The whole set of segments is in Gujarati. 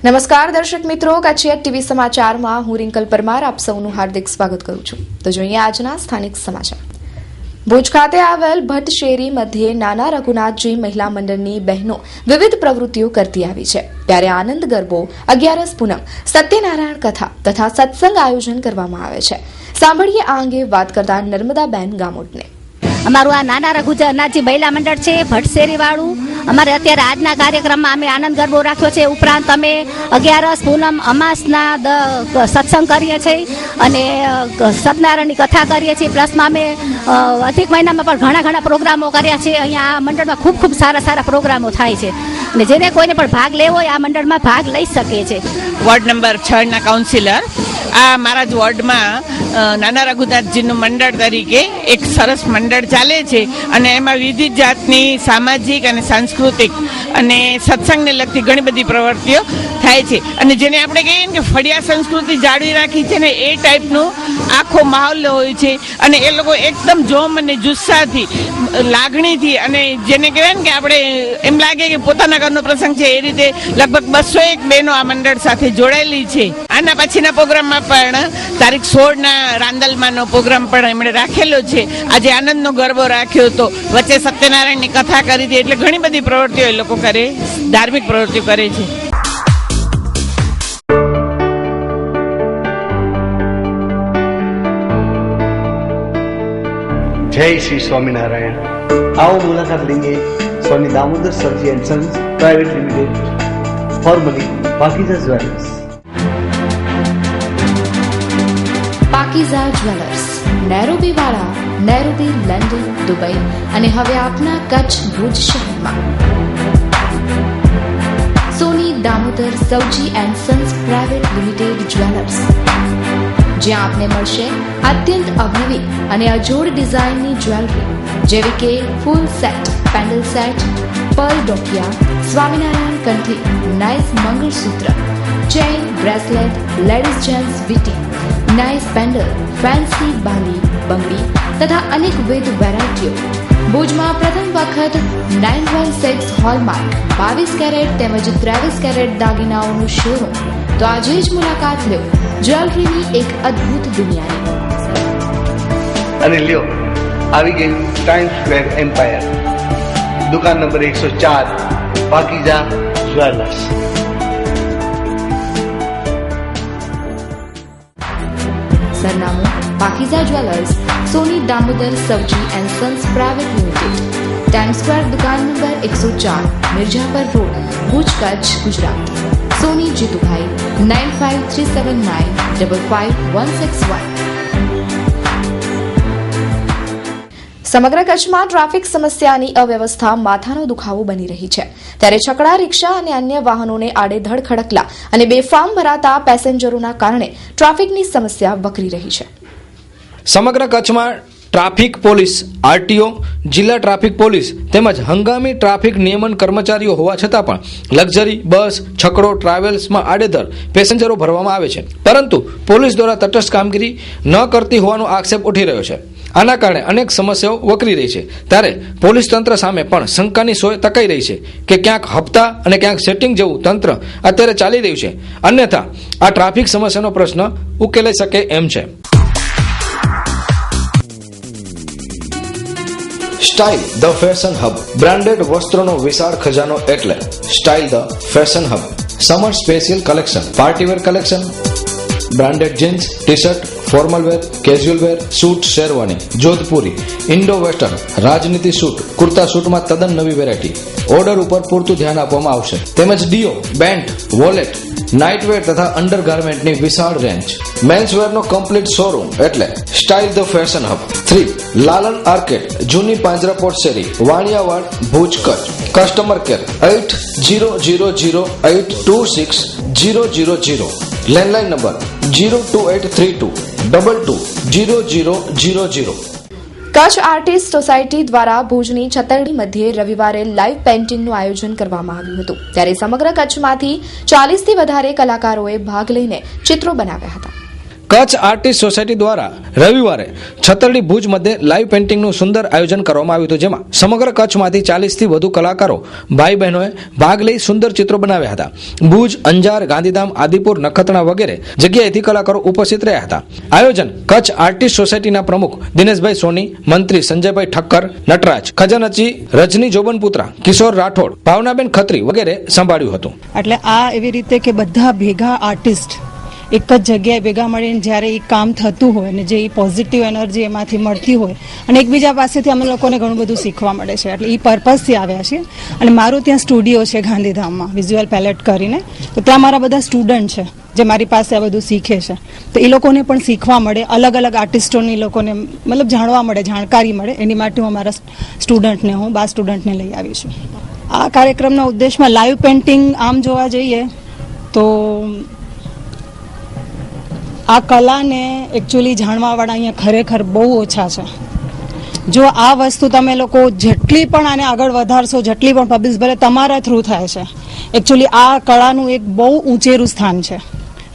નમસ્કાર દર્શક મિત્રો, કચ્છી ટીવી સમાચારમાં હું રિંકલ પરમાર આપ સૌનું હાર્દિક સ્વાગત કરું છું. તો જોઈએ આજના સ્થાનિક સમાચાર. ભુજ ખાતે આવેલ ભટ્ટ શેરી મધ્યે નાના રઘુનાથજી મહિલા મંડળની બહેનો વિવિધ પ્રવૃત્તિઓ કરતી આવી છે. ત્યારે આનંદ ગરબો, 11 પૂનમ, સત્યનારાયણ કથા તથા સત્સંગ આયોજન કરવામાં આવે છે. સાંભળીએ આ અંગે વાત કરતા નર્મદાબેન ગામોટને. અમારું આ નાના રઘુનાથજી મહિલા મંડળ છે ભટ્ટશેરી વાળું. અમારે અત્યારે આજના કાર્યક્રમમાં અમે આનંદ ગરબો રાખ્યો છે. ઉપરાંત અમે 11 પૂનમ અમાસના સત્સંગ કરીએ છીએ અને સત્યનારાયણની કથા કરીએ છીએ. પ્લસમાં અમે અધિક મહિનામાં પણ ઘણા પ્રોગ્રામો કર્યા છે. અહીંયા આ મંડળમાં ખૂબ સારા પ્રોગ્રામો થાય છે અને જેને કોઈને પણ ભાગ લેવો હોય આ મંડળમાં ભાગ લઈ શકે છે. વોર્ડ નંબર 6 ના કાઉન્સિલર. આ મારા જ વોર્ડમાં નાના રઘુનાથજીનું મંડળ તરીકે એક સરસ મંડળ ચાલે છે અને એમાં વિવિધ જાતની સામાજિક અને સાંસ્કૃતિક અને સત્સંગને લગતી ઘણી બધી પ્રવૃત્તિઓ થાય છે. અને જેને આપણે કહીએ ને કે ફળિયા સંસ્કૃતિ જાળવી રાખી છે ને એ ટાઈપનું આખો માહોલ હોય છે અને એ લોકો એકદમ જોમ અને જુસ્સાથી, લાગણીથી અને જેને કહેવાય ને કે આપણે એમ લાગે કે પોતાના ઘરનો પ્રસંગ છે એ રીતે લગભગ 201 બહેનો આ મંડળ સાથે જોડાયેલી છે. આના પછીના પ્રોગ્રામમાં પણ તારીખ 16 ના રાંદલમાંનો પ્રોગ્રામ પણ એમણે રાખેલો છે. આજે આનંદનો ગરબો રાખ્યો હતો, વચ્ચે સત્યનારાયણની કથા કરી હતી. એટલે ઘણી બધી પ્રવૃત્તિઓ એ લોકો કરે, ધાર્મિક પ્રવૃત્તિઓ કરે છે. जय श्री स्वामीनारायण. आओ मुलाकात लेंगे Swami Damodar Sarji and sons private limited, formerly Pakeeza jewellers. Pakeeza jewellers, Nairobi વાળા, નૈરોબી, લંડન, દુબઈ અને હવે આપના કચ્છ ભુજ શહેરમાં. Soni Damodar Sauji and sons private limited jewellers, જ્યાં આપને મળશે અત્યંત અવનવી અને અજોડ ડિઝાઇનની જ્વેલરી જેવી કે full set, pendant set, pearl ડોકિયા, સ્વામિનારાયણ કંઠી, nice mangalsutra, chain, bracelet, ladies gents વીટી, નાઇસ પેન્ડલ, ફેન્સી બાલી, બંગડી તથા અનેકવિધ વેરાયટીઓ. ભુજમાં પ્રથમ વખત 916 હોલમાર્ક 22 કેરેટ તેમજ 23 કેરેટ દાગીનાઓનું શોરૂમ. તો આજે જ મુલાકાત લો જ્વેલરીની એક અદ્ભુત દુનિયાની. અને લ્યો, આવી ગઈ ટાઈમ સ્ક્વેર એમ્પાયર, દુકાન નંબર 104, પાકીઝા જ્વેલર્સ. સરનામું: Pakeeza jewellers, Soni Damodar Sauji and sons private limited, time square, દુકાન નંબર 104, મિર્જાપર રોડ, ભુજ, કચ્છ, ગુજરાત. સોની જીતુભાઈ 9537955161. સમગ્ર કચ્છમાં ટ્રાફિક સમસ્યાની અવ્યવસ્થા માથાનો દુખાવો બની રહી છે. ત્યારે છકડા, રિક્ષા અને અન્ય વાહનોને આડેધડ ખડકલા અને બેફામ ભરાતા પેસેન્જરોના કારણે ટ્રાફિકની સમસ્યા વકરી રહી છે. સમગ્ર કચ્છમાં ટ્રાફિક પોલીસ, આરટીઓ, જિલ્લા ટ્રાફિક પોલીસ તેમજ હંગામી ટ્રાફિક નિયમન કર્મચારીઓ હોવા છતાં પણ લક્ઝરી બસ, છકડો, ટ્રાવેલ્સમાં આડેધડ પેસેન્જરો ભરવામાં આવે છે, પરંતુ પોલીસ દ્વારા તટસ્થ કામગીરી ન કરતી હોવાનો આક્ષેપ ઉઠી રહ્યો છે. આના કારણે અનેક સમસ્યાઓ વકરી રહી છે. ત્યારે પોલીસ તંત્ર સામે પણ શંકાની સોય તકાઈ રહી છે કે ક્યાંક હપ્તા અને ક્યાંક સેટિંગ જેવું તંત્ર અત્યારે ચાલી રહ્યું છે, અન્યથા આ ટ્રાફિક સમસ્યાનો પ્રશ્ન ઉકેલાઈ શકે એમ છે. Style the fashion hub, branded વસ્ત્રોનો વિશાળ ખજાનો એટલે style the fashion hub. Summer special collection, partywear collection, branded jeans, T shirt, formal wear, casual wear, suit, sherwani, Jodhpuri, Indo western, Rajneeti suit, kurta સૂટમાં તદ્દન નવી વેરાયટી. ઓર્ડર ઉપર પૂરતું ધ્યાન આપવામાં આવશે. તેમજ ડીઓ, બેન્ટ, વોલેટ, નાઇટવેર તથા અંડરગાર્મેન્ટની વિશાળ રેન્જ. મેન્સવેરનો કમ્પ્લીટ શોરૂમ એટલે style the fashion hub. 3 Lalan arcade, જૂની પાંજરાપોળ શેરી, Vaniyawad, Bhuj, Kutch. Customer care 8000826000. Landline number 02832220000. Kutch artist society દ્વારા ભુજની છતરડી મધ્યે રવિવારે લાઇવ પેઇન્ટિંગનું આયોજન કરવામાં આવ્યું હતું. ત્યારે સમગ્ર કચ્છમાંથી 40થી વધારે કલાકારોએ ભાગ લઈને ચિત્રો બનાવ્યા હતા. કચ્છ આર્ટિસ્ટ સોસાયટી દ્વારા રવિવારે છતરડી ભુજ મધ્યે લાઈવ પેઇન્ટિંગનું સુંદર આયોજન કરવામાં આવ્યું હતું, જેમાં સમગ્ર કચ્છમાંથી 40 થી વધુ કલાકારો ભાઈ બહેનોએ ભાગ લઈ સુંદર ચિત્રો બનાવ્યા હતા. ભુજ, અંજાર, ગાંધીધામ, આદિપુર, નખત્રાણા વગેરે જગ્યાએથી કલાકારો ઉપસ્થિત રહ્યા હતા. આયોજન કચ્છ આર્ટિસ્ટ સોસાયટીના પ્રમુખ દિનેશભાઈ સોની, મંત્રી સંજયભાઈ ઠક્કર, નટરાજ ખજાનચી, રજની જોબનપુત્રા, કિશોર રાઠોડ, ભાવનાબેન ખત્રી વગેરે સંભાળ્યું હતું. એટલે આ એવી રીતે કે બધા ભેગા આર્ટિસ્ટ એક જ જગ્યાએ ભેગા મળીને જ્યારે એ કામ થતું હોય ને જે પોઝિટિવ એનર્જી એમાંથી મળતી હોય અને એકબીજા પાસેથી અમે લોકોને ઘણું બધું શીખવા મળે છે. એટલે એ પર્પઝથી આવ્યા છે. અને મારું ત્યાં સ્ટુડિયો છે ગાંધીધામમાં, વિઝ્યુઅલ પેલેટ કરીને, તો ત્યાં મારા બધા સ્ટુડન્ટ છે જે મારી પાસે આ બધું શીખે છે. તો એ લોકોને પણ શીખવા મળે, અલગ અલગ આર્ટિસ્ટોની લોકોને મતલબ જાણવા મળે, જાણકારી મળે, એની માટે હું મારા સ્ટુડન્ટને, હું 12 સ્ટુડન્ટને લઈ આવી છું. આ કાર્યક્રમના ઉદ્દેશમાં લાઈવ પેઇન્ટિંગ આમ જોવા જઈએ તો આ કલાને એકચ્યુઅલી જાણવાવાળા અહીંયા ખરેખર બહુ ઓછા છે. જો આ વસ્તુ તમે લોકો જેટલી પણ આને આગળ વધારશો, જેટલી પણ પબ્લિક ભલે તમારા થ્રુ થાય છે, એકચ્યુઅલી આ કળાનું એક બહુ ઊંચેરું સ્થાન છે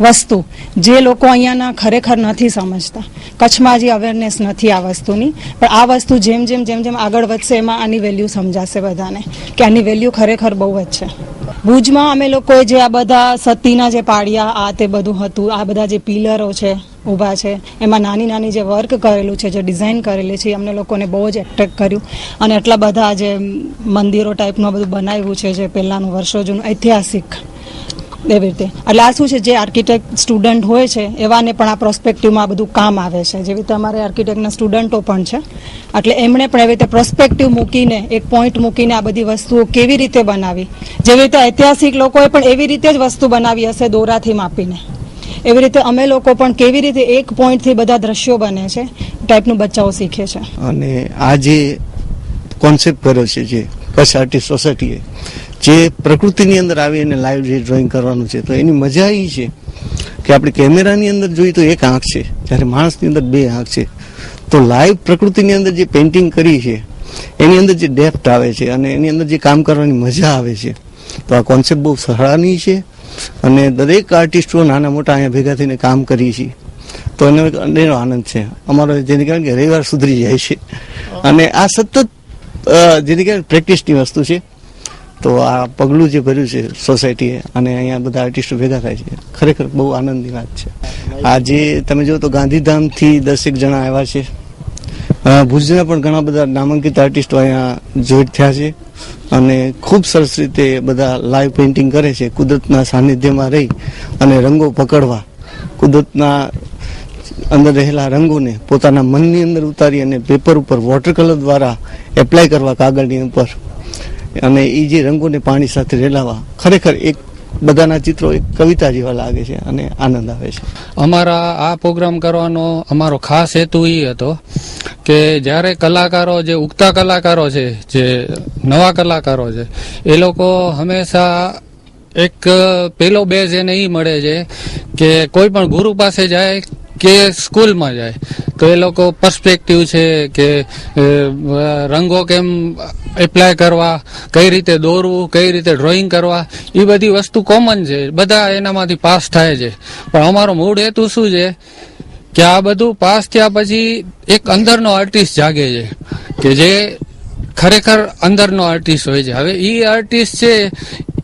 વસ્તુ, જે લોકો અહીંયાના ખરેખર નથી સમજતા. કચ્છમાં હજી અવેરનેસ નથી આ વસ્તુની, પણ આ વસ્તુ જેમ જેમ જેમ જેમ આગળ વધશે એમાં આની વેલ્યુ સમજાશે બધાને કે આની વેલ્યુ ખરેખર બહુ જ છે. ભુજમાં અમે લોકોએ જે આ બધા સતીના જે પાડિયા આ તે બધું હતું, આ બધા જે પિલરો છે ઊભા છે, એમાં નાની નાની જે વર્ક કરેલું છે, જે ડિઝાઇન કરેલી છે, અમને લોકોને બહુ જ એટ્રેક્ટ કર્યું. અને એટલા બધા જે મંદિરો ટાઈપનું બધું બનાવ્યું છે, જે પહેલાંનું વર્ષો જૂનું ઐતિહાસિક એવી રીતે. એટલે આ શું છે, જે આર્કિટેક્ટ સ્ટુડન્ટ હોય છે એવાને પણ આ પ્રોસ્પેક્ટિવમાં આ બધું કામ આવે છે. જેવી રીતે અમારે આર્કિટેક્ટના સ્ટુડન્ટો પણ છે, એટલે એમણે પણ એવી રીતે પ્રોસ્પેક્ટિવ મૂકીને, એક પોઈન્ટ મૂકીને આ બધી વસ્તુઓ કેવી રીતે બનાવી, જેવી રીતે ઐતિહાસિક લોકોએ પણ એવી રીતે જ વસ્તુ બનાવી હશે દોરાથી માપીને, એવી રીતે અમે લોકો પણ કેવી રીતે એક પોઈન્ટથી બધા દ્રશ્યો બને છે ટાઈપનું બચ્ચાઓ શીખે છે. અને આ જે કોન્સેપ્ટ કર્યો છે જે કચ્છ આર્ટિસ્ટ સોસાયટીએ, જે પ્રકૃતિની અંદર આવી અને લાઈવ જે ડ્રોઈંગ કરવાનું છે, તો એની મજા એ છે કે આપણે કેમેરાની અંદર જોઈએ તો એક આંખ છે, જ્યારે માણસની અંદર 2 આંખ છે. તો લાઈવ પ્રકૃતિની અંદર જે પેઇન્ટિંગ કરી છે એની અંદર જે ડેપ્થ આવે છે અને એની અંદર જે કામ કરવાની મજા આવે છે, તો આ કોન્સેપ્ટ બહુ સરાહનીય છે. અને દરેક આર્ટિસ્ટો નાના મોટા અહીંયા ભેગા થઈને કામ કરીએ છીએ, તો એનો એક અનેરો આનંદ છે અમારો, જેને કહેવાય કે રવિવાર સુધરી જાય છે. અને આ સતત જેને કહેવાય પ્રેક્ટિસની વસ્તુ છે. તો આ પગલું જે ભર્યું છે સોસાયટીએ અને અહીંયા બધા આર્ટિસ્ટો ભેગા થાય છે, ખરેખર બહુ આનંદની વાત છે. આજે તમે જો તો ગાંધીધામથી 10 જણા આવ્યા છે, ભુજના પણ ઘણા બધા નામાંકિત આર્ટિસ્ટો અહીંયા જોઈન્ટ થયા છે અને ખૂબ સરસ રીતે બધા લાઈવ પેઇન્ટિંગ કરે છે. કુદરતના સાનિધ્યમાં રહી અને રંગો પકડવા, કુદરતના અંદર રહેલા રંગોને પોતાના મનની અંદર ઉતારી અને પેપર ઉપર વોટર કલર દ્વારા એપ્લાય કરવા કાગળની ઉપર, અને એ જે રંગોને પાણી સાથે રેલાવા, ખરેખર એક બધાના ચિત્રો એક કવિતા જેવા લાગે છે અને આનંદ આવે છે. અમારા આ પ્રોગ્રામ કરવાનો અમારો ખાસ હેતુ એ હતો કે જ્યારે કલાકારો, જે ઉગતા કલાકારો છે, જે નવા કલાકારો છે, એ લોકો હંમેશા એક પેલો બેઝ એને એ મળે છે કે કોઈ પણ ગુરુ પાસે જાય કે સ્કૂલમાં જાય તો એ લોકો પર્સપેક્ટિવ છે કે રંગો કેમ એપ્લાય કરવા, કઈ રીતે દોરવું, કઈ રીતે ડ્રોઈંગ કરવા, એ બધી વસ્તુ કોમન છે, બધા એનામાંથી પાસ થાય છે. પણ અમારો મૂળ હેતુ શું છે કે આ બધું પાસ થયા પછી એક અંદરનો આર્ટિસ્ટ જાગે છે કે જે ખરેખર અંદરનો આર્ટિસ્ટ હોય છે. હવે એ આર્ટિસ્ટ છે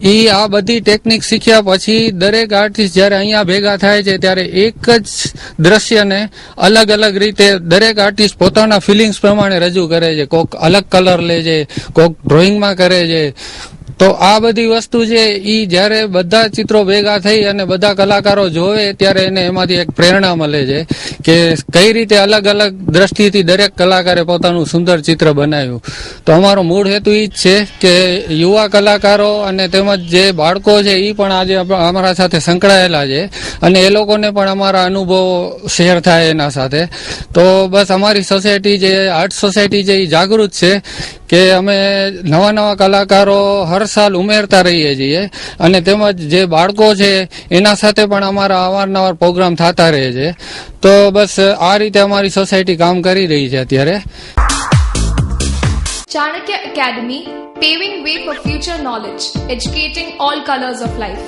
એ આ બધી ટેકનિક શીખ્યા પછી દરેક આર્ટિસ્ટ જ્યારે અહીંયા ભેગા થાય છે ત્યારે એક જ દ્રશ્યને અલગ અલગ રીતે દરેક આર્ટિસ્ટ પોતાના ફિલિંગ્સ પ્રમાણે રજૂ કરે છે. કોક અલગ કલર લે છે, કોક ડ્રોઈંગમાં કરે છે. તો આ બધી વસ્તુ છે એ જ્યારે બધા ચિત્રો ભેગા થઈ અને બધા કલાકારો જોવે ત્યારે એને એમાંથી એક પ્રેરણા મળે છે કે કઈ રીતે અલગ અલગ દ્રષ્ટિથી દરેક કલાકારે પોતાનું સુંદર ચિત્ર બનાવ્યું. તો અમારો મૂળ હેતુ એ જ છે કે યુવા કલાકારો અને તેમજ જે બાળકો છે એ પણ આજે અમારા સાથે સંકળાયેલા છે અને એ લોકોને પણ અમારા અનુભવો શેર થાય એના સાથે. તો બસ અમારી સોસાયટી જે આર્ટ સોસાયટી છે એ જાગૃત છે કે અમે નવા નવા કલાકારો હર સાલ ઉમેરતા રહીએ છીએ અને તેમજ જે બાળકો છે એના સાથે પણ અમારા અવારનવાર પ્રોગ્રામ થતા રહે છે. તો બસ આ રીતે અમારી સોસાયટી કામ કરી રહી છે અત્યારે. Chanakya Academy, paving way for future knowledge, educating all colors of life.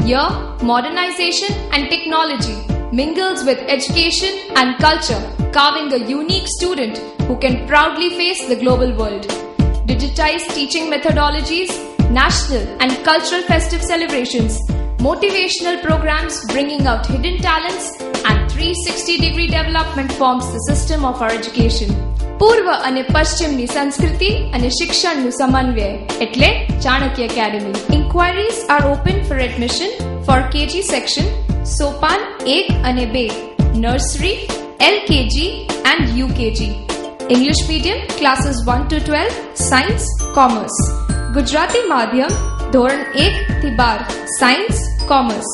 Here, modernization and technology mingles with education and culture, carving a unique student who can proudly face the global world. Digitized teaching methodologies, national and cultural festive celebrations, motivational programs bringing out hidden talents, and 360-degree development forms the system of our education. પૂર્વ અને પશ્ચિમની સંસ્કૃતિ અને શિક્ષણનું સમન્વય એટલે Chanakya academy. Inquiries are open for admission for KG section, સોપાન 1 અને 2, nursery, LKG and UKG. English medium classes 1 to 12, science, commerce. Gujarati માધ્યમ ધોરણ 1 થી 12, science, commerce.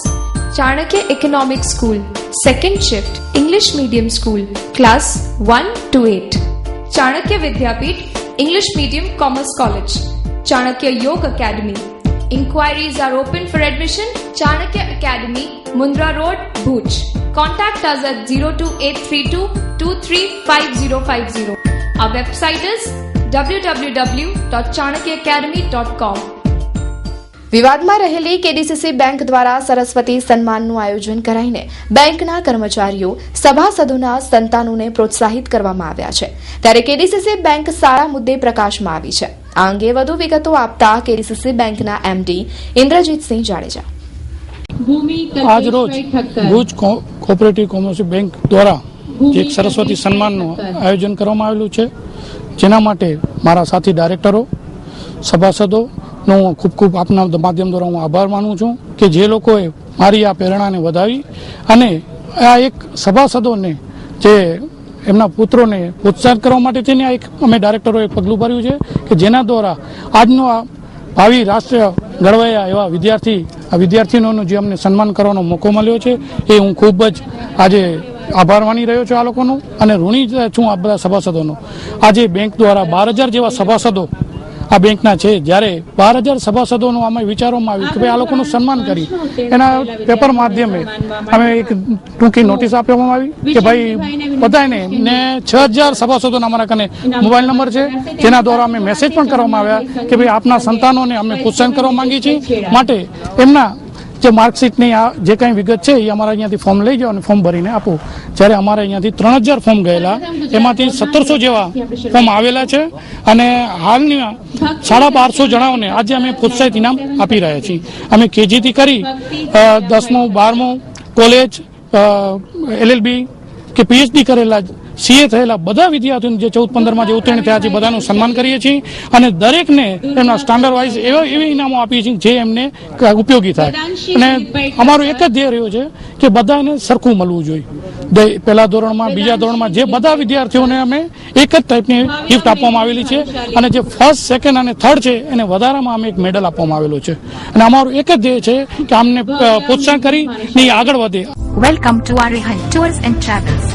Chanakya economic school, second shift, English medium school, class 1 to 8. Chanakya Vidyapith, English medium commerce college. Chanakya યોગ academy. Inquiries are open for admission. Chanakya Academy, Mundra Road, Bhuj. Contact us at 02832235050. Our website is www.chanakyaacademy.com. વિવાદમાં રહેલી કેડીસીસી બેંક દ્વારા સરસ્વતી સન્માનનું આયોજન કરાઈને બેંકના કર્મચારીઓ, સભાસદોના સંતાનોને પ્રોત્સાહિત કરવામાં આવ્યા છે. ત્યારે કેડીસીસી બેંક સારા મુદ્દે પ્રકાશમાં આવી છે. આ અંગે વધુ વિગતો આપતા કેડીસીસી બેંકના એમડી ઇન્દ્રજીતસિંહ જાડેજા. આજ રોજ ભુજ કોઓપરેટિવ કોમર્શિયલ બેંક દ્વારા એક સરસ્વતી સન્માનનું આયોજન કરવામાં આવેલું છે, જેના માટે મારા સાથી ડાયરેક્ટરો, સભાસદો નો ખૂબ ખૂબ આપના માધ્યમ દ્વારા હું આભાર માનું છું કે જે લોકોએ મારી આ પ્રેરણાને વધાવી અને આ એક સભાસદોને જે એમના પુત્રોને પ્રોત્સાહિત કરવા માટે થઈને આ એક અમે ડાયરેક્ટરોએ પગલું ભર્યું છે કે જેના દ્વારા આજનો આ ભાવિ રાષ્ટ્ર ઘડવાયા એવા વિદ્યાર્થીઓનું જે અમને સન્માન કરવાનો મોકો મળ્યો છે એ હું ખૂબ જ આજે આભાર માની રહ્યો છું આ લોકોનો અને ઋણી છું આ બધા સભાસદોનો. આજે બેંક દ્વારા 12,000 જેવા સભાસદો આ બેંકના છે, જ્યારે 12,000 સભાસદોનું અમે વિચારવામાં આવ્યું કે ભાઈ આ લોકોનું સન્માન કરી એના પેપર માધ્યમે અમે એક ટૂંકી નોટિસ આપવામાં આવી કે ભાઈ બધાને ને 6,000 સભાસદોના અમારા કને મોબાઈલ નંબર છે, જેના દ્વારા અમે મેસેજ પણ કરવામાં આવ્યા કે ભાઈ આપના સંતાનોને અમે પ્રોત્સાહન કરવા માંગીએ છીએ, માટે એમના જે માર્કશીટની આ જે કંઈ વિગત છે એ અમારા અહીંયાથી ફોર્મ લઈ જાઓ અને ફોર્મ ભરીને આપો. જ્યારે અમારે અહીંયાથી 3,000 ફોર્મ ગયેલા, એમાંથી 1700 જેવા ફોર્મ આવેલા છે અને હાલની 1,250 જણાઓને આજે અમે પ્રોત્સાહિત ઇનામ આપી રહ્યા છીએ. અમે કેજીથી કરી 10મું 12મું કોલેજ, LLB કે PhD કરેલા, CA થયેલા બધા વિદ્યાર્થીઓને જે 14-15માં જે ઉત્તીર્ણ થયા છે બધાનું સન્માન કરીએ છીએ અને દરેકને એમના સ્ટાન્ડર્ડ વાઇઝ એવી ઇનામો આપીએ છીએ જે એમને ઉપયોગી થાય. અને અમારું એક જ ધ્યેય રહ્યું છે કે બધાને સરખું મળવું જોઈએ. પહેલા ધોરણમાં, બીજા ધોરણમાં જે બધા વિદ્યાર્થીઓને અમે એક જ ટાઈપની ગિફ્ટ આપવામાં આવેલી છે અને જે ફર્સ્ટ, સેકન્ડ અને થર્ડ છે એને વધારામાં અમે એક મેડલ આપવામાં આવેલો છે. અને અમારું એક જ ધ્યેય છે કે અમને પ્રોત્સાહન કરી આગળ વધે. Welcome to Arihant tours and travels.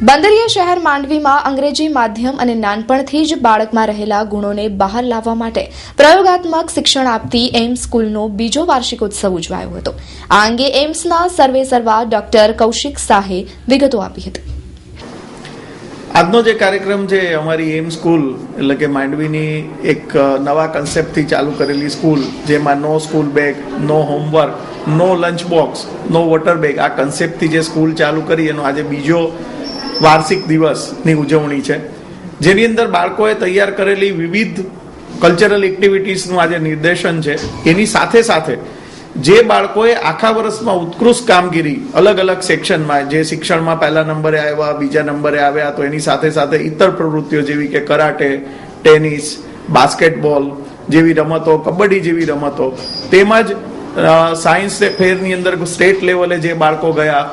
બંદરીય શહેર માંડવીમાં અંગ્રેજી માધ્યમ અને નાનપણથી જ બાળકમાં રહેલા ગુણોને બહાર લાવવા માટે પ્રયોગાત્મક શિક્ષણ આપતી એમ્સ સ્કૂલનો બીજો વાર્ષિકોત્સવ ઉજવાયો હતો. આ અંગે એમ્સના સર્વેસર્વા ડોક્ટર કૌશિક શાહે વિગતો આપી હતી. આજનો જે કાર્યક્રમ છે અમારી એમ સ્કૂલ એટલે કે માંડવીની એક નવા કન્સેપ્ટથી ચાલુ કરેલી સ્કૂલ, જેમાં નો સ્કૂલ બેગ, નો હોમવર્ક, નો lunch box, no water bag, આ કન્સેપ્ટથી જે સ્કૂલ ચાલુ કરી એનો આજે બીજો વાર્ષિક દિવસની ઉજવણી છે, જેની અંદર બાળકોએ તૈયાર કરેલી વિવિધ કલ્ચરલ એક્ટિવિટીઝનું આજે નિર્દેશન છે. એની સાથે સાથે જે બાળકોએ આખા વર્ષમાં ઉત્કૃષ્ટ કામગીરી અલગ અલગ સેક્શનમાં, જે શિક્ષણમાં પહેલા નંબરે આવ્યા, બીજા નંબરે આવ્યા, તો એની સાથે સાથે ઇતર પ્રવૃત્તિઓ જેવી કે કરાટે, ટેનિસ, બાસ્કેટબોલ જેવી રમતો, કબડ્ડી જેવી રમતો, તેમજ સાયન્સ ફેરની અંદર સ્ટેટ લેવલે જે બાળકો ગયા,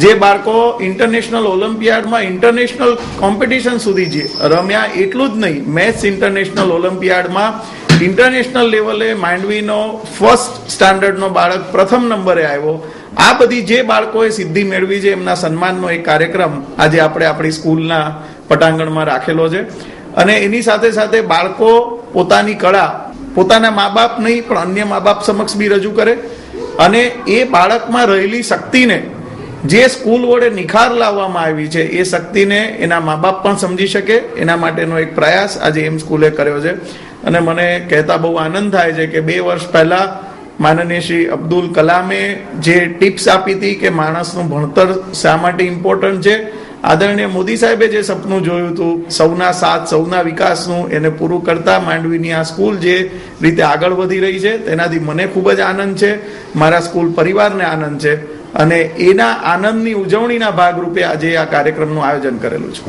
જે બાળકો ઇન્ટરનેશનલ ઓલિમ્પિયાડમાં ઇન્ટરનેશનલ કોમ્પિટિશન સુધી જે રમ્યા, એટલું જ નહીં, મેથ્સ ઇન્ટરનેશનલ ઓલિમ્પિયાડમાં ઇન્ટરનેશનલ લેવલે માંડવીનો ફર્સ્ટ સ્ટાન્ડર્ડનો બાળક પ્રથમ નંબરે આવ્યો. આ બધી જે બાળકોએ સિદ્ધિ મેળવી છે એમના સન્માનનો એક કાર્યક્રમ આજે આપણે આપણી સ્કૂલના પટાંગણમાં રાખેલો છે. અને એની સાથે સાથે બાળકો પોતાની કળા પોતાના મા બાપ નહીં પણ અન્ય મા બાપ સમક્ષ બી રજૂ કરે, અને એ બાળકમાં રહેલી શક્તિને જે સ્કૂલ વડે નિખાર લાવવામાં આવી છે એ શક્તિને એના મા બાપ પણ સમજી શકે, એના માટેનો એક પ્રયાસ આજે એમ સ્કૂલે કર્યો છે. અને મને કહેતા બહુ આનંદ થાય છે કે 2 વર્ષ પહેલા માનનીય શ્રી અબ્દુલ કલામે જે ટિપ્સ આપી હતી કે માણસનું ભણતર શા માટે ઇમ્પોર્ટન્ટ છે, આદરણીય મોદી સાહેબે જે સપનું જોયું હતું સૌના સાથ સૌના વિકાસનું, એને પૂરું કરતા માંડવીની આ સ્કૂલ જે રીતે આગળ વધી રહી છે તેનાથી મને ખૂબ જ આનંદ છે, મારા સ્કૂલ પરિવારને આનંદ છે, અને એના આનંદની ઉજવણીના ભાગરૂપે આજે આ કાર્યક્રમનું આયોજન કરેલું છે.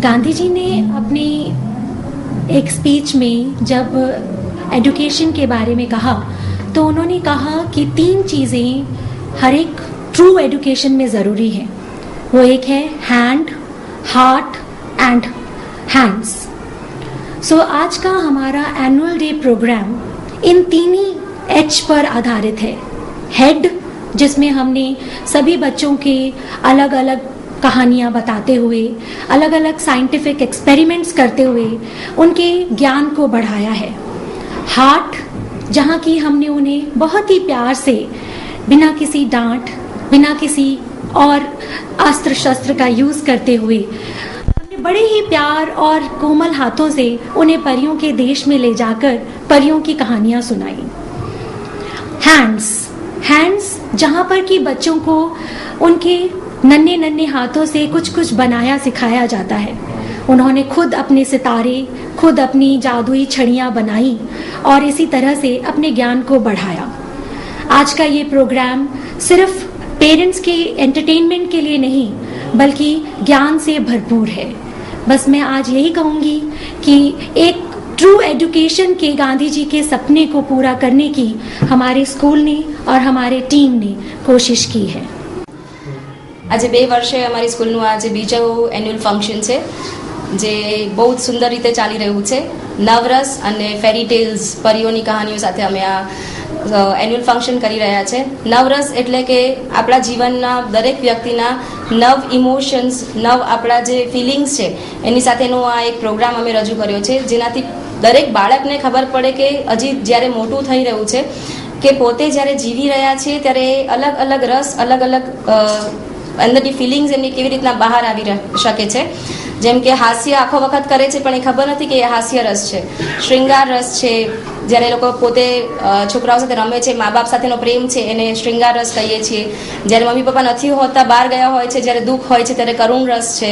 गांधी जी ने अपनी एक स्पीच में जब एजुकेशन के बारे में कहा तो उन्होंने कहा कि 3 चीज़ें हर एक ट्रू एजुकेशन में ज़रूरी है. वो एक है हैंड, हार्ट एंड हैंड्स. सो आज का हमारा एनुअल डे प्रोग्राम इन 3 ही एच पर आधारित है. हेड, जिसमें हमने सभी बच्चों के अलग अलग कहानियाँ बताते हुए, अलग अलग साइंटिफिक एक्सपेरिमेंट्स करते हुए उनके ज्ञान को बढ़ाया है. हार्ट, जहाँ की हमने उन्हें बहुत ही प्यार से, बिना किसी डांट, बिना किसी और अस्त्र शस्त्र का यूज़ करते हुए हमने बड़े ही प्यार और कोमल हाथों से उन्हें परियों के देश में ले जाकर परियों की कहानियाँ सुनाई. हैंड्स, जहाँ पर कि बच्चों को उनके नन्हे नन्हे हाथों से कुछ कुछ बनाया सिखाया जाता है. उन्होंने खुद अपने सितारे, खुद अपनी जादुई छड़ियाँ बनाई और इसी तरह से अपने ज्ञान को बढ़ाया. आज का ये प्रोग्राम सिर्फ पेरेंट्स के एंटरटेनमेंट के लिए नहीं बल्कि ज्ञान से भरपूर है. बस मैं आज यही कहूँगी कि एक ट्रू एजुकेशन के गांधी जी के सपने को पूरा करने की हमारे स्कूल ने और हमारे टीम ने कोशिश की है. આજે 2 વર્ષે અમારી સ્કૂલનું આજે બીજું એન્યુઅલ ફંક્શન છે જે બહુ જ સુંદર રીતે ચાલી રહ્યું છે. નવરસ અને ફેરી ટેલ્સ, પરીઓની કહાનીઓ સાથે અમે આ એન્યુઅલ ફંક્શન કરી રહ્યા છે. નવરસ એટલે કે આપણા જીવનના દરેક વ્યક્તિના નવ ઇમોશન્સ, નવ આપણા જે ફિલિંગ્સ છે એની સાથેનો આ એક પ્રોગ્રામ અમે રજૂ કર્યો છે, જેનાથી દરેક બાળકને ખબર પડે કે હજી જ્યારે મોટું થઈ રહ્યું છે કે પોતે જ્યારે જીવી રહ્યા છે ત્યારે અલગ અલગ રસ, અલગ અલગ અંદરની ફિલિંગ્સ એમની કેવી રીતના બહાર આવી શકે છે. જેમ કે હાસ્ય આખો વખત કરે છે પણ એ ખબર નથી કે એ હાસ્ય રસ છે. શૃંગાર રસ છે, જ્યારે એ લોકો પોતે છોકરાઓ સાથે રમે છે, મા બાપ સાથેનો પ્રેમ છે એને શૃંગાર રસ કહીએ છીએ. જ્યારે મમ્મી પપ્પા નથી હોતા, બહાર ગયા હોય છે, જ્યારે દુઃખ હોય છે ત્યારે કરુણ રસ છે.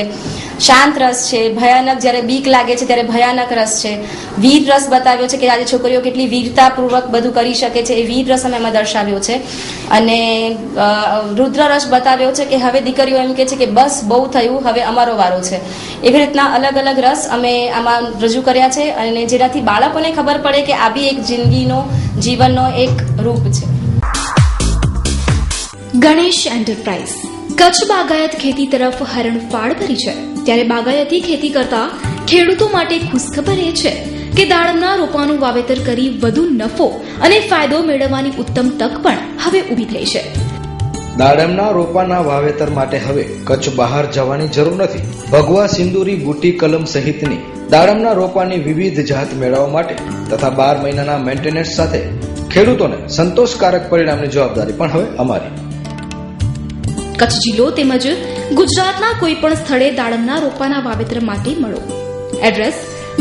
શાંત રસ છે, ભયાનક જ્યારે બીક લાગે છે ત્યારે ભયાનક રસ છે. વીર રસ બતાવ્યો છે કે આજે છોકરીઓ કેટલી વીરતાપૂર્વક બધું કરી શકે છે, એ વીર રસ અમે એમાં દર્શાવ્યો છે. અને રુદ્ર રસ બતાવ્યો છે કે હવે દીકરીઓ એમ કે છે કે બસ બહુ થયું, હવે અમારો વારો છે. એવી રીતના અલગ અલગ રસ અમે આમાં રજૂ કર્યા છે, અને જેનાથી બાળકોને ખબર પડે કે આ બી એક જિંદગીનો, જીવનનો એક રૂપ છે. ગણેશ એન્ટરપ્રાઇઝ કચ્છ બાગાયત ખેતી તરફ હરણફાળ ભરી છે, ત્યારે બાગાયતી ખેતી કરતા ખેડૂતો માટે ખુશખબર એ છે કે દાડમના રોપાનું વાવેતર કરી વધુ નફો અને ફાયદો મેળવવાની ઉત્તમ તક પણ હવે ઊભી થઈ છે. દાડમના રોપાના વાવેતર માટે હવે કચ્છ બહાર જવાની જરૂર નથી. ભગવા, સિંદુરી, બુટી, કલમ સહિતની દાડમના રોપાની વિવિધ જાત મેળવવા માટે તથા 12 મહિનાના મેન્ટેનન્સ સાથે ખેડૂતોને સંતોષકારક પરિણામની જવાબદારી પણ હવે અમારી. કચ્છ જિલ્લો તેમજ ગુજરાતના કોઈ પણ સ્થળે દાડમના રોપાના વાવેતર માટે મળો. એડ્રેસ: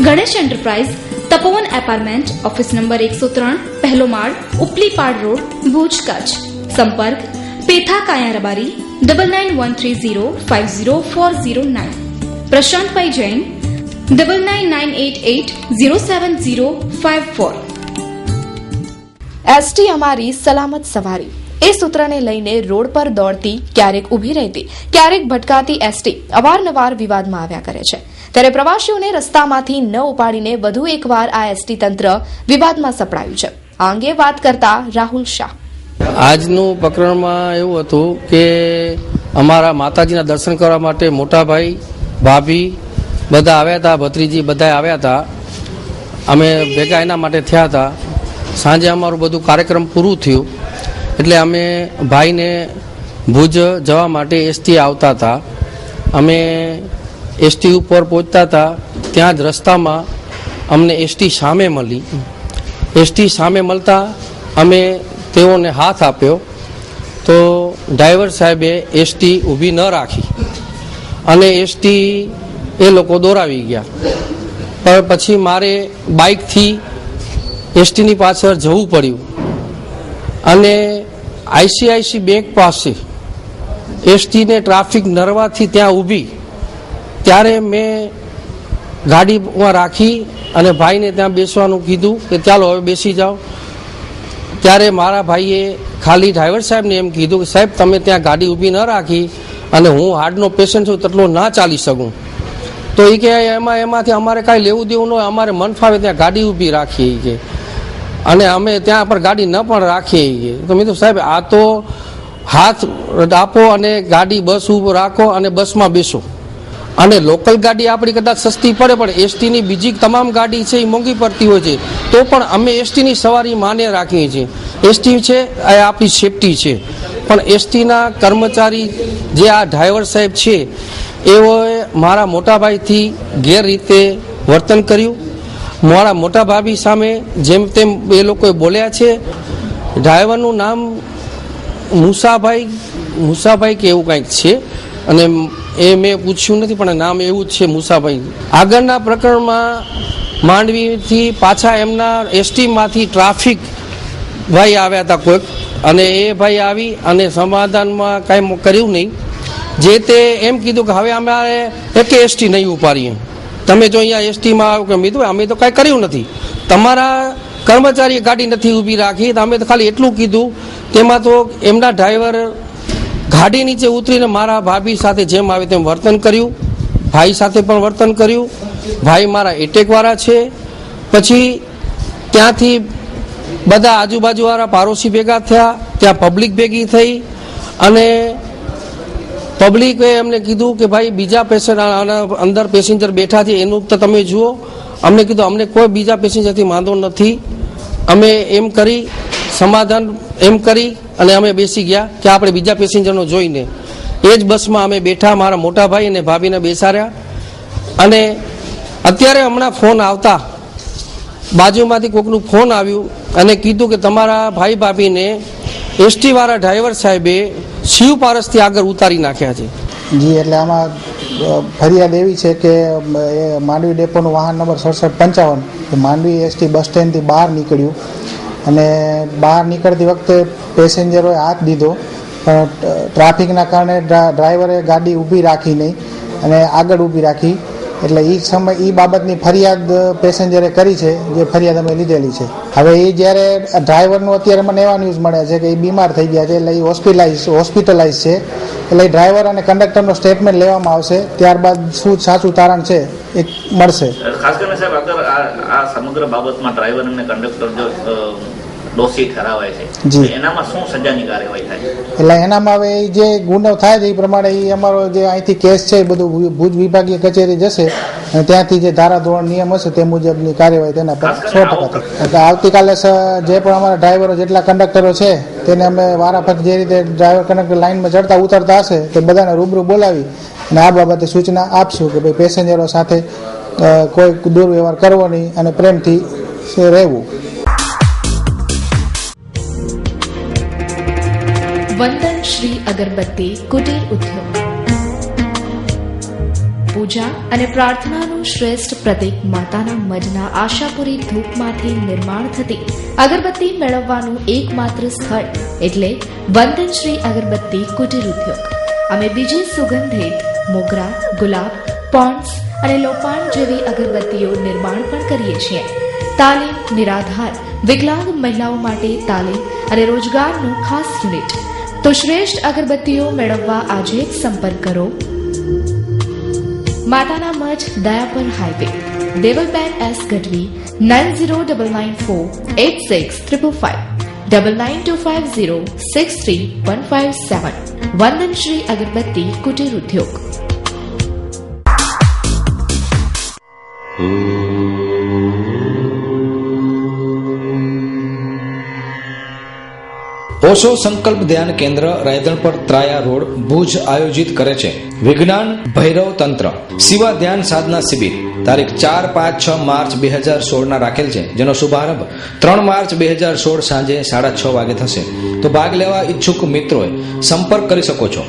ગણેશ એન્ટરપ્રાઇઝ, તપોવન એપાર્ટમેન્ટ, ઓફિસ નંબર 103, પહેલો માળ, ઉપલીપાડ રોડ, ભુજ, કચ્છ. સંપર્ક: પેથા કાયા રબારી 9913050409, પ્રશાંતભાઈ જૈન 9998807054. એસટી અમારી સલામત સવારી એ સૂત્રને લઈને રોડ પર દોડતી, ક્યારેક ઊભી રહેતી, ક્યારેક ભટકાતી એસટી અવારનવાર વિવાદમાં આવ્યા કરે છે. ત્યારે પ્રવાસીઓને રસ્તામાંથી ન ઉપાડીને વધુ એકવાર આ એસટી તંત્ર વિવાદમાં સપડાયું છે. આ અંગે વાત કરતા રાહુલ શાહ. આજનું પ્રકરણમાં એવું હતું કે અમારા માતાજીના દર્શન કરવા માટે મોટા ભાઈ, ભાભી બધા આવ્યા હતા, ભત્રીજી બધા આવ્યા હતા. અમે ભેગા એના માટે થયા હતા. સાંજે અમારું બધું કાર્યક્રમ પૂરું થયું એટલે અમે ભાઈને ભુજ જવા માટે એસટી આવતા હતા. અમે એસટી ઉપર પહોંચતા હતા ત્યાં જ રસ્તામાં અમને એસટી સામે મળી. એસટી સામે મળતા અમે તેઓને હાથ આપ્યો તો ડ્રાઈવર સાહેબે એસટી ઊભી ન રાખી અને એસટી એ લોકો દોરાવી ગયા. પણ પછી મારે બાઇકથી એસટીની પાછળ જવું પડ્યું અને આઈસીઆઈસી બેંક પાસે એસટીને ટ્રાફિક નરવાથી ત્યાં ઊભી. ત્યારે મેં ગાડીમાં રાખી અને ભાઈને ત્યાં બેસવાનું કીધું કે ચાલો હવે બેસી જાઓ. ત્યારે મારા ભાઈએ ખાલી ડ્રાઈવર સાહેબને એમ કીધું કે સાહેબ તમે ત્યાં ગાડી ઊભી ન રાખી અને હું હાર્ટનો પેશન્ટ છું તેટલો ના ચાલી શકું. તો એ કે એમાંથી અમારે કાંઈ લેવું દેવું ન હોય, અમારે મન ફાવે ત્યાં ગાડી ઊભી રાખીએ કે અને અમે ત્યાં પર ગાડી ન પણ રાખીએ. તો મેં તો સાહેબ આ તો હાથ આપો અને ગાડી બસ ઊભો રાખો અને બસમાં બેસો. અને લોકલ ગાડી આપણી કદાચ સસ્તી પડે પણ એસટીની બીજી તમામ ગાડી છે એ મોંઘી પડતી હોય છે. તો પણ અમે એસટીની સવારી માન્ય રાખીએ છીએ. એસટી છે એ આપણી સેફટી છે. પણ એસટીના કર્મચારી જે આ ડ્રાઈવર સાહેબ છે એઓએ મારા મોટાભાઈથી ગેરરીતે વર્તન કર્યું. મારા મોટા ભાભી સામે જેમ તેમ એ લોકોએ બોલ્યા છે. ડ્રાઈવરનું નામ મુસાભાઈ કે એવું કંઈક છે અને એ મેં પૂછ્યું નથી પણ નામ એવું જ છે મુસાભાઈ. આગળના પ્રકરણમાં માંડવીથી પાછા એમના એસટીમાંથી ટ્રાફિક ભાઈ આવ્યા હતા કોઈક અને એ ભાઈ આવી અને સમાધાનમાં કાંઈ કર્યું નહીં. જે તે એમ કીધું કે હવે અમારે એક એસટી નહીં ઉપાડીએ. તમે જો અહીંયા એસટીમાં આવો કે મીધું અમે તો કાંઈ કર્યું નથી, તમારા કર્મચારીએ ગાડી નથી ઊભી રાખી. તો અમે તો ખાલી એટલું કીધું. તેમાં તો એમના ડ્રાઈવર ગાડી નીચે ઉતરીને મારા ભાભી સાથે જેમ આવે તેમ વર્તન કર્યું. ભાઈ સાથે પણ વર્તન કર્યું. ભાઈ મારા એટેકવાળા છે. પછી ત્યાંથી બધા આજુબાજુવાળા પાડોશી ભેગા થયા, ત્યાં પબ્લિક ભેગી થઈ અને પબ્લિકે એમને કીધું કે ભાઈ બીજા અંદર પેસેન્જર બેઠા છે એનું તો તમે જુઓ. અમને કીધું અમને કોઈ બીજા પેસેન્જરથી વાંધો નથી. અમે એમ કરી સમાધાન એમ કરી અને અમે બેસી ગયા કે આપણે બીજા પેસેન્જરનો જોઈને એ જ બસમાં અમે બેઠા. મારા મોટા ભાઈ અને ભાભીને બેસાડ્યા અને અત્યારે હમણાં ફોન આવતા બાજુમાંથી કોઈકનું ફોન આવ્યું અને કીધું કે તમારા ભાઈ ભાભીને એસટી વાળા ડ્રાઈવર સાહેબે શિવ પારસથી આગળ ઉતારી નાખ્યા છે. જી, એટલે આમાં ફરિયાદ એવી છે કે એ માંડવી ડેપોનું વાહન નંબર 6755 માંડવી એસટી બસ સ્ટેન્ડથી બહાર નીકળ્યું અને બહાર નીકળતી વખતે પેસેન્જરોએ હાથ દીધો પણ ટ્રાફિકના કારણે ડ્રાઈવરે ગાડી ઊભી રાખી નહીં અને આગળ ઊભી રાખી. એટલે એ બાબતની ફરિયાદ પેસેન્જરે કરી છે, જે ફરિયાદ અમે લીધેલી છે. હવે એ જ્યારે ડ્રાઈવરનું અત્યારે મને એવા ન્યૂઝ મળ્યા છે કે એ બીમાર થઈ ગયા છે એટલે એ હોસ્પિટલાઇઝ છે. એટલે એ ડ્રાઈવર અને કંડક્ટરનો સ્ટેટમેન્ટ લેવામાં આવશે. ત્યારબાદ શું સાચું તારણ છે એ મળશે. ખાસ કરીને સાહેબ અગર આ સમગ્ર બાબતમાં ડ્રાઈવર અને કંડક્ટર જો દોષી ઠરાવાય છે એનામાં શું સજાની કાર્યવાહી થાય? એટલે એનામાં હવે જે ગુનો થાય છે એ પ્રમાણે એ અમારો જે અહીંથી કેસ છે એ બધું ભુજ વિભાગીય કચેરી જશે અને ત્યાંથી જે ધારાધોરણ નિયમ હશે તે મુજબની કાર્યવાહી તેના પર 100% એટલે આવતીકાલે જે પણ અમારા ડ્રાઈવરો જેટલા કંડક્ટરો છે તેને અમે વારાફરતી જે રીતે ડ્રાઈવર કંડક્ટર લાઇનમાં ચડતા ઉતરતા હશે તે બધાને રૂબરૂ બોલાવી અને આ બાબતે સૂચના આપશું કે ભાઈ પેસેન્જરો સાથે કોઈ દુર્વ્યવહાર કરવો નહીં અને પ્રેમથી રહેવું. વંદન શ્રી અગરબત્તી કુટીર ઉદ્યોગ પૂજા અને પ્રાર્થનાનું શ્રેષ્ઠ પ્રતીક માતાના મઢના આશાપુરી ધૂપમાંથી નિર્માણ થતી અગરબત્તી મેળવવાનું એકમાત્ર સ્થળ એટલે વંદન શ્રી અગરબત્તી કુટીર ઉદ્યોગ. અમે બીજી સુગંધિત મોગરા, ગુલાબ, પોન્ડ્સ અને લોપાન જેવી અગરબત્તીઓ નિર્માણ પણ કરીએ છીએ. તાલીમ, નિરાધાર વિકલાંગ મહિલાઓ માટે તાલીમ અને રોજગારનું ખાસ યુનિટ. તો શ્રેષ્ઠ અગરબત્તીઓ મેળવવા આજે જ સંપર્ક કરો. માતાના મઠ દયાપર હાઈવે, દેવલબેન એસ ગઢવી, 9099486555, 9925063157. વંદનશ્રી અગરબત્તી કુટીર ઉદ્યોગ. ઓશો સંકલ્પ ધ્યાન કેન્દ્ર રાયધણપર ત્રાયા રોડ ભુજ આયોજિત કરે છે વિજ્ઞાન ભૈરવ તંત્ર શિવા ધ્યાન સાધના શિબિર. તારીખ 4, 5, 6 માર્ચ 2016 ના રાખેલ છે, જેનો શુભારંભ 3 માર્ચ 2016 સાંજે 6:30 વાગે થશે. તો ભાગ લેવા ઈચ્છુક મિત્રોએ સંપર્ક કરી શકો છો.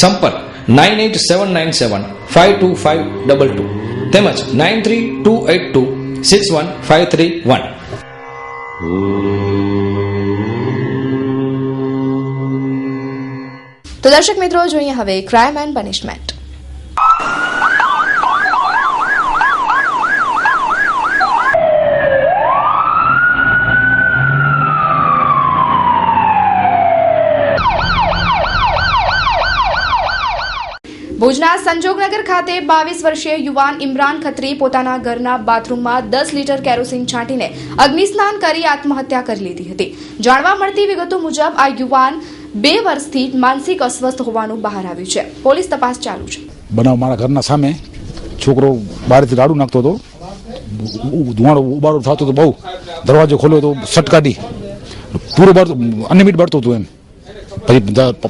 સંપર્ક 9879752522 તેમજ 9328261531. તો દર્શક મિત્રો, જોઈએ હવે ક્રાઇમ એન્ડ પનિશમેન્ટ. ભુજના સંજોગનગર ખાતે 22 વર્ષીય યુવાન ઇમરાન ખત્રી પોતાના ઘરના બાથરૂમમાં 10 લીટર કેરોસીન છાંટીને અગ્નિસ્નાન કરી આત્મહત્યા કરી લીધી હતી. જાણવા મળતી વિગતો મુજબ આ યુવાન 2 વર્ષથી માનસિક અસ્વસ્થ હોવાનું બહાર આવ્યું છે. પોલીસ તપાસ ચાલુ છે. બનાવ મારા ઘરના સામે છોકરો બહારથી રાડું નાખતો હતો, ધુવાળો ઉબાળો થતો હતો, બહુ દરવાજો ખોલ્યો તો સટ કાઢી પૂરું અનિયમિત બળતું હતું. એમ પછી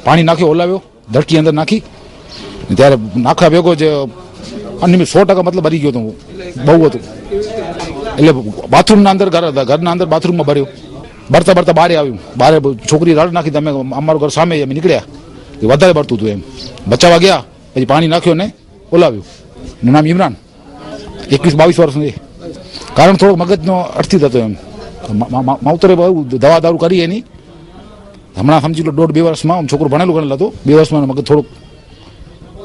પાણી નાખ્યો, ઓલાવ્યો, ધડકી અંદર નાખી, ત્યારે નાખવા ભેગો જે અનિયમિત 100% મતલબ ભરી ગયો હતો, બહુ હતું. એટલે બાથરૂમના અંદર ઘરના અંદર બાથરૂમમાં ભર્યો, બળતા બળતા બહાર આવ્યું. બહાર છોકરી રાડ નાખી, તમે અમારું ઘર સામે અમે નીકળ્યા, વધારે બળતું હતું. એમ બચાવવા ગયા, પછી પાણી નાખ્યો ને ઓલાવ્યું. નામ ઇમરાન, 21-22 વર્ષનું છે. કારણ થોડોક મગજનો અડથી હતો. એમ માવતરે બહુ દવા દારૂ કરી એની. હમણાં સમજી લો 1.5-2 વર્ષમાં છોકરો ભણેલું ગણેલ હતો, 2 વર્ષમાં મગજ થોડુંક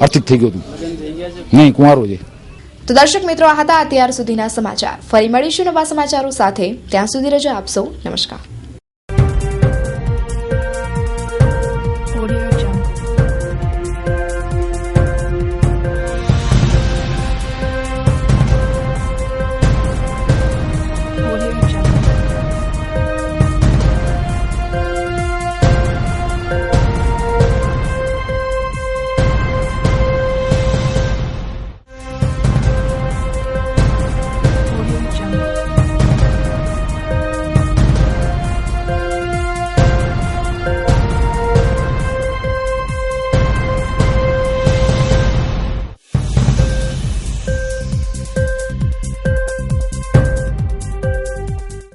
આર્થિક થઈ ગયું હતું. નહીં, કુંવારો છે. તો દર્શક મિત્રો, આ હતા અત્યાર સુધીના સમાચાર. ફરી મળીશું નવા સમાચારો સાથે. ત્યાં સુધી રજા આપશો. નમસ્કાર.